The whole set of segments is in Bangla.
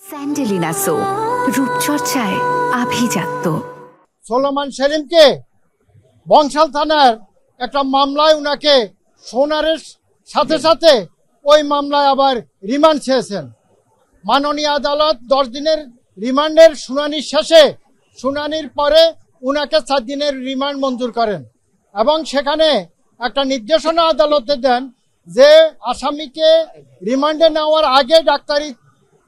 স্যান্ডেলিনা সো, রূপচর্চায় আভিজাত্য। সোলোমান সেলিমকে বংশাল থানার একটা মামলায় উনাকে সোনারের সাথে সাথে ওই মামলায় আবার রিমান্ড চেয়েছেন। মাননীয় আদালত 10 দিনের রিমান্ডের শুনানি শেষে শুনানির পরে উনাকে 4 দিনের রিমান্ড মঞ্জুর করেন এবং সেখানে একটা নির্দেশনা আদালতে দেন যে আসামিকে রিমান্ডে নেওয়ার আগে ডাক্তারি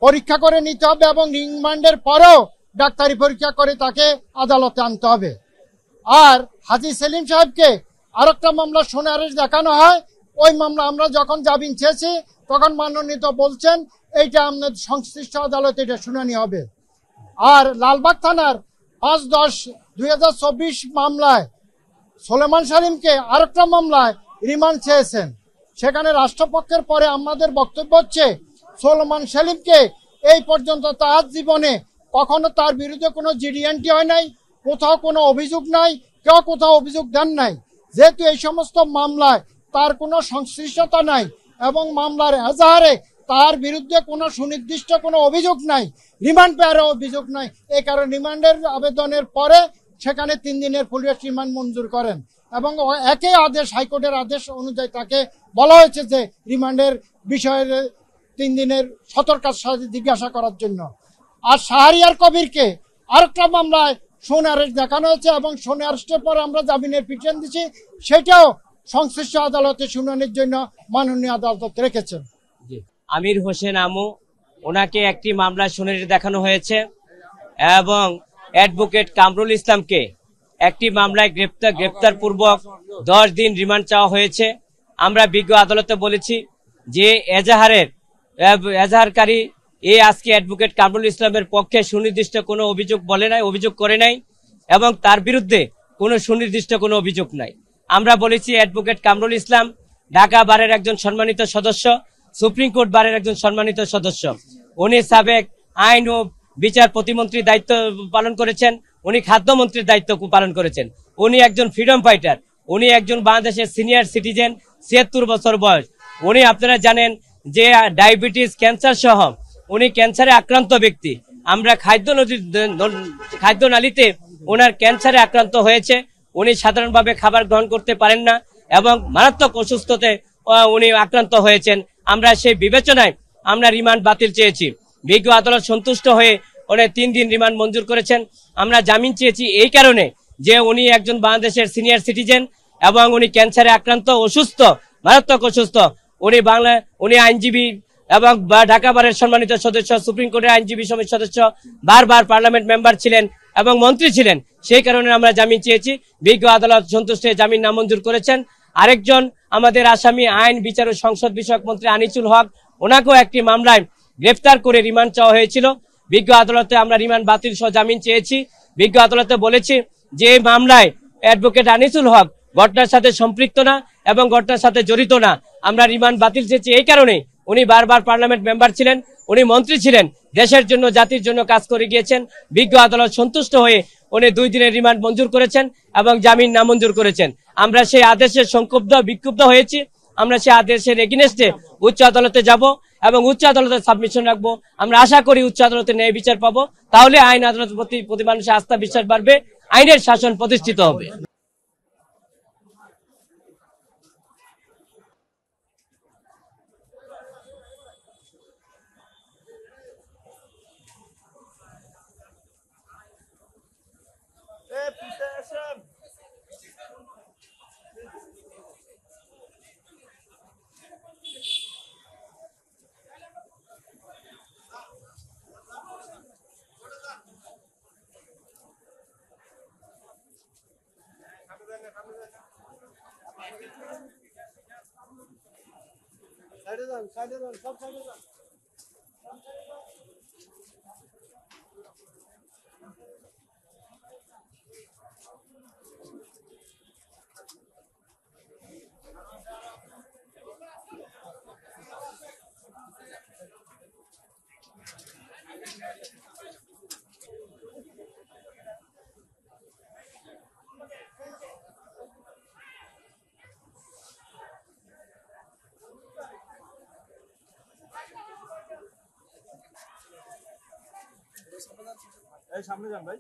পরীক্ষা করে নিতে হবে এবং রিমান্ডের পরেও ডাক্তারি পরীক্ষা করে তাকে আদালতে আনতে হবে। আর হাজী সেলিম সাহেবকে আরেকটা মামলা সোনারেশ দেখানো হয়। ওই মামলা আমরা যখন জামিন চেয়েছি তখন মাননীয় বলছেন এইটা আমাদের সংশ্লিষ্ট আদালতে এটা শুনানি হবে। আর লালবাগ থানার 5/10/2024 মামলায় সোলেমান সেলিমকে আরেকটা মামলায় রিমান্ড চেয়েছেন। সেখানে রাষ্ট্রপক্ষের পরে আমাদের বক্তব্য হচ্ছে সোলেমান সেলিমকে এই পর্যন্ত তার জীবনে কখনো তার বিরুদ্ধে কোনো জিডিএনটি হয় নাই, কোথাও কোনো অভিযোগ নাই, কেউ কোথাও অভিযোগ দেন নাই। যেহেতু এই সমস্ত মামলায় তার কোনো সংশ্লিষ্টতা নাই এবং মামলার এজাহারে তার বিরুদ্ধে কোনো সুনির্দিষ্ট কোনো অভিযোগ নাই, রিমান্ড পেয়ারও অভিযোগ নাই, এই কারণে রিমান্ডের আবেদনের পরে সেখানে 3 দিনের পুলিশ রিমান্ড মঞ্জুর করেন এবং একই আদেশ, হাইকোর্টের আদেশ অনুযায়ী তাকে বলা হয়েছে যে রিমান্ডের বিষয়ে 3 দিনের সতর্কতার সাথে জিজ্ঞাসা করার জন্য। আর শাহরিয়ার কবিরকে আরেকটা মামলায় সোন অ্যারেস্ট দেখানো হয়েছে এবং সোন অ্যারেস্টের পর আমরা জামিনের পিটিশন দিচ্ছি, সেটাও সংশ্লিষ্ট আদালতে শুনানির জন্য মাননীয় আদালত রেখেছেন। আমির হোসেন আমু, ওনাকে একটি মামলায় শুনানি দেখানো হয়েছে এবং অ্যাডভোকেট কামরুল ইসলামকে একটি মামলায় গ্রেপ্তার পূর্বক 10 দিন রিমান্ড চাওয়া হয়েছে। আমরা বিজ্ঞ আদালতে বলেছি যে এজাহারকারী আজকে অ্যাডভোকেট কামরুল ইসলামের পক্ষে সুনির্দিষ্ট কোনো অভিযোগ করে নাই এবং তার বিরুদ্ধে কোনো সুনির্দিষ্ট কোনো অভিযোগ নাই। আমরা বলেছি অ্যাডভোকেট কামরুল ইসলাম ঢাকা বারের একজন সম্মানিত সদস্য, সুপ্রিম কোর্ট বারের একজন সম্মানিত সদস্য। উনি সাবেক আইন ও বিচার প্রতিমন্ত্রীর দায়িত্ব পালন করেছেন, উনি খাদ্যমন্ত্রীর দায়িত্ব পালন করেছেন, উনি একজন ফ্রিডম ফাইটার, উনি একজন বাংলাদেশের সিনিয়র সিটিজেন, 76 বছর বয়স। উনি আপনারা জানেন যে ডায়াবেটিস, ক্যান্সার সহ উনি ক্যান্সারে আক্রান্ত ব্যক্তি। আমরা খাদ্যনালীতে ওনার ক্যান্সারে আক্রান্ত হয়েছে, উনি সাধারণভাবে খাবার গ্রহণ করতে পারেন না এবং মারাত্মক অসুস্থতে উনি আক্রান্ত হয়েছেন। আমরা সেই বিবেচনায় আমরা রিমান্ড বাতিল চেয়েছি। বিজ্ঞ আদালত সন্তুষ্ট হয়ে উনি 3 দিন রিমান্ড মঞ্জুর করেছেন। আমরা জামিন চেয়েছি এই কারণে যে উনি একজন বাংলাদেশের সিনিয়র সিটিজেন এবং উনি ক্যান্সারে আক্রান্ত, অসুস্থ, মারাত্মক অসুস্থ। উনি আইনজীবী এবং ঢাকা বারের সম্মানিত সদস্য, সুপ্রিম কোর্টের আইনজীবী সমিতির সদস্য, বারবার পার্লামেন্ট মেম্বার ছিলেন এবং মন্ত্রী ছিলেন। সেই কারণে আমরা জামিন চেয়েছি। বিজ্ঞ আদালত সন্তুষ্ট হয়ে জামিন নামঞ্জুর করেছেন। আরেকজন আমাদের আসামি আইন, বিচার ও সংসদ বিষয়ক মন্ত্রী আনিসুল হক, ওনাকেও একটি মামলায় গ্রেফতার করে রিমান্ড চাওয়া হয়েছিল। বিজ্ঞ আদালতে আমরা রিমান্ড বাতিল সহ জামিন চেয়েছি। বিজ্ঞ আদালতে বলেছি যে মামলায় অ্যাডভোকেট আনিসুল হক ঘটনার সাথে সম্পৃক্ত না এবং ঘটনার সাথে জড়িত না। আমরা রিমান্ড বাতিল চেয়েছি এই কারণে উনি বারবার পার্লামেন্ট মেম্বার ছিলেন, উনি মন্ত্রী ছিলেন, দেশের জন্য, জাতির জন্য কাজ করে গিয়েছেন। বিজ্ঞ আদালত সন্তুষ্ট হয়ে উনি 2 দিনের রিমান্ড মঞ্জুর করেছেন এবং জামিন নামঞ্জুর করেছেন। আমরা সেই আদেশে বিক্ষুব্ধ হয়েছি। আমরা সেই আদেশের এগেইনস্টে উচ্চ আদালতে যাব এবং উচ্চ আদালতে সাবমিশন রাখবো। আমরা আশা করি উচ্চ আদালতে ন্যায় বিচার পাবো, তাহলে আইন আদালতের প্রতি মানুষের আস্থা বিশ্বাস বাড়বে, আইনের শাসন প্রতিষ্ঠিত হবে। সামনে যান ভাই।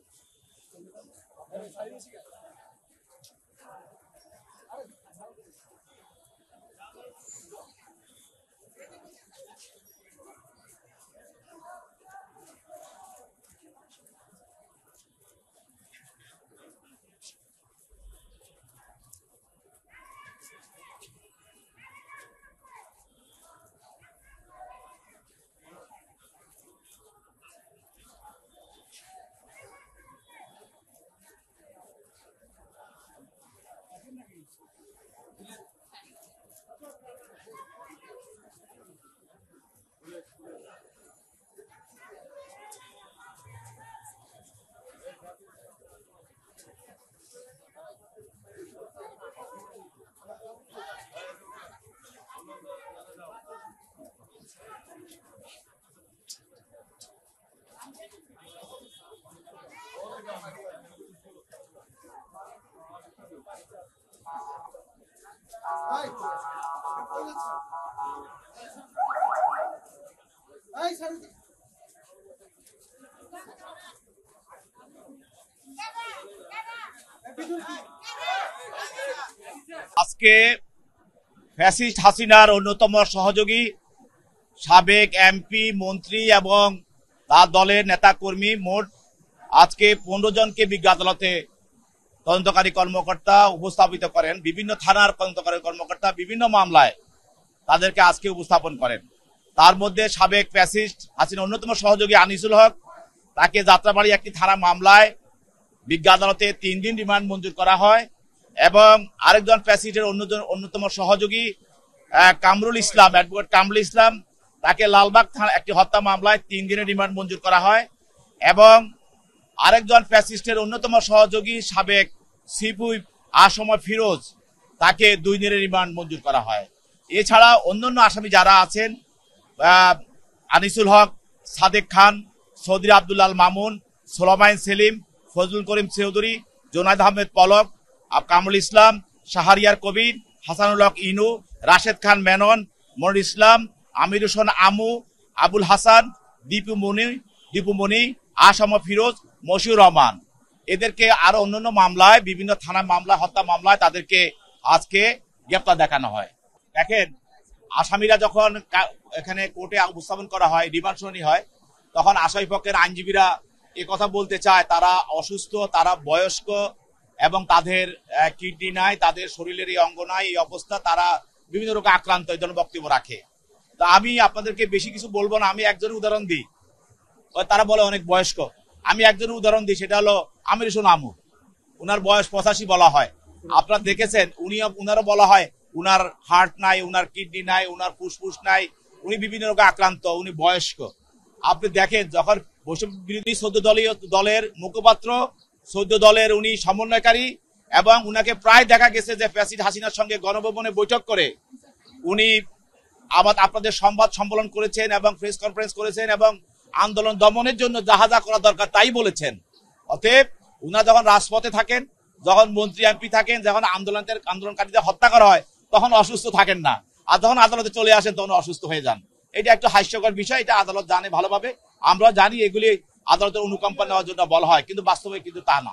আজকে ফ্যাসিস্ট হাসিনার অন্যতম সহযোগী সাবেক এমপি মন্ত্রী এবং তার দলের নেতাকর্মী মোট আজকে 15 জনকে বিজ্ঞ আদালতে তদন্তকারী কর্মকর্তা উপস্থাপিত করেন। বিভিন্ন থানার তদন্তকারী কর্মকর্তা বিভিন্ন মামলায় তাদেরকে আজকে উপস্থাপন করেন। তার মধ্যে সাবেক ফ্যাসিস্ট হাসিনার অন্যতম সহযোগী আনিসুল হক, তাকে যাত্রাবাড়ি একটি থানা মামলায় বিজ্ঞ আদালতে 3 দিন রিমান্ড মঞ্জুর করা হয় এবং আরেকজন ফ্যাসিস্টের অন্যতম সহযোগী কামরুল ইসলাম, অ্যাডভোকেট কামরুল ইসলাম, তাকে লালবাগ থানা একটি হত্যা মামলায় 3 দিনের রিমান্ড মঞ্জুর করা হয় এবং আরেকজন ফ্যাসিস্টের অন্যতম সহযোগী সাবেক চিফ হুইপ আসম ফিরোজ, তাকে 2 দিনের রিমান্ড মঞ্জুর করা হয়। এছাড়া অন্যান্য আসামি যারা আছেন আনিসুল হক, সাদেক খান, চৌধুরী আব্দুল্লাহ মামুন, সোলামাইন সেলিম, ফজলুল করিম চৌধুরী, জোনায়েদ আহমেদ পলক, কামরুল ইসলাম, শাহরিয়ার কবির, হাসানুল হক ইনু, রাশেদ খান মেনন, মনির ইসলাম, আমির হোসেন আমু, আবুল হাসান, দীপু মনি, আসম ফিরোজ, মশিউর রহমান, এদেরকে আরো অন্যান্য মামলায় বিভিন্ন থানা মামলা হত্যা মামলায় তাদেরকে আজকে গ্রেপ্তার দেখানো হয়। দেখেন, আসামিরা যখন এখানে কোর্টে উপস্থাপন করা হয়, রিমান্ড শুনানি হয়, তখন আসামি পক্ষের আইনজীবীরা কথা বলতে চায় তারা অসুস্থ, তারা বয়স্ক এবং তাদের কিডনি নাই, তাদের শরীরের এই অঙ্গ নাই, এই অবস্থা, তারা বিভিন্ন রোগে আক্রান্ত, এই ধরনের বক্তব্য রাখে। তা আমি আপনাদেরকে বেশি কিছু বলবো না, আমি একজনের উদাহরণ দিই। তারা বলে অনেক বয়স্ক, আমি একজনের উদাহরণ দিই, সেটা হলো আমির হোসেন আমু। উনার বয়স 85 বলা হয়। আপনারা দেখেছেন উনারও বলা হয় উনার হার্ট নাই, উনার কিডনি নাই, উনার ফুসফুস নাই, উনি বিভিন্ন রোগে আক্রান্ত, উনি বয়স্ক। আপনি দেখেন, যখন বৈষম্য বিরোধী 14 দলের মুখপাত্র, 14 দলের উনি সমন্বয়কারী, এবং উনাকে প্রায় দেখা গেছে যে ফ্যাসিস্ট হাসিনার সঙ্গে গণভবনে বৈঠক করে উনি আপনাদের সংবাদ সম্মেলন করেছেন এবং প্রেস কনফারেন্স করেছেন এবং আন্দোলন দমনের জন্য যাহা যা করা দরকার তাই বলেছেন। অতএব উনারা যখন রাজপথে থাকেন, যখন মন্ত্রী এমপি থাকেন, যখন আন্দোলনকারীদের হত্যা করা হয়, তখন অসুস্থ থাকেন না, আর যখন আদালতে চলে আসেন তখন অসুস্থ হয়ে যান। এটা একটা হাস্যকর বিষয়, এটা আদালত জানে ভালোভাবে, আমরা জানি, এগুলি আদালতের অনুকম্পা নেওয়ার জন্য বলা হয়, কিন্তু বাস্তবে কিন্তু তা না।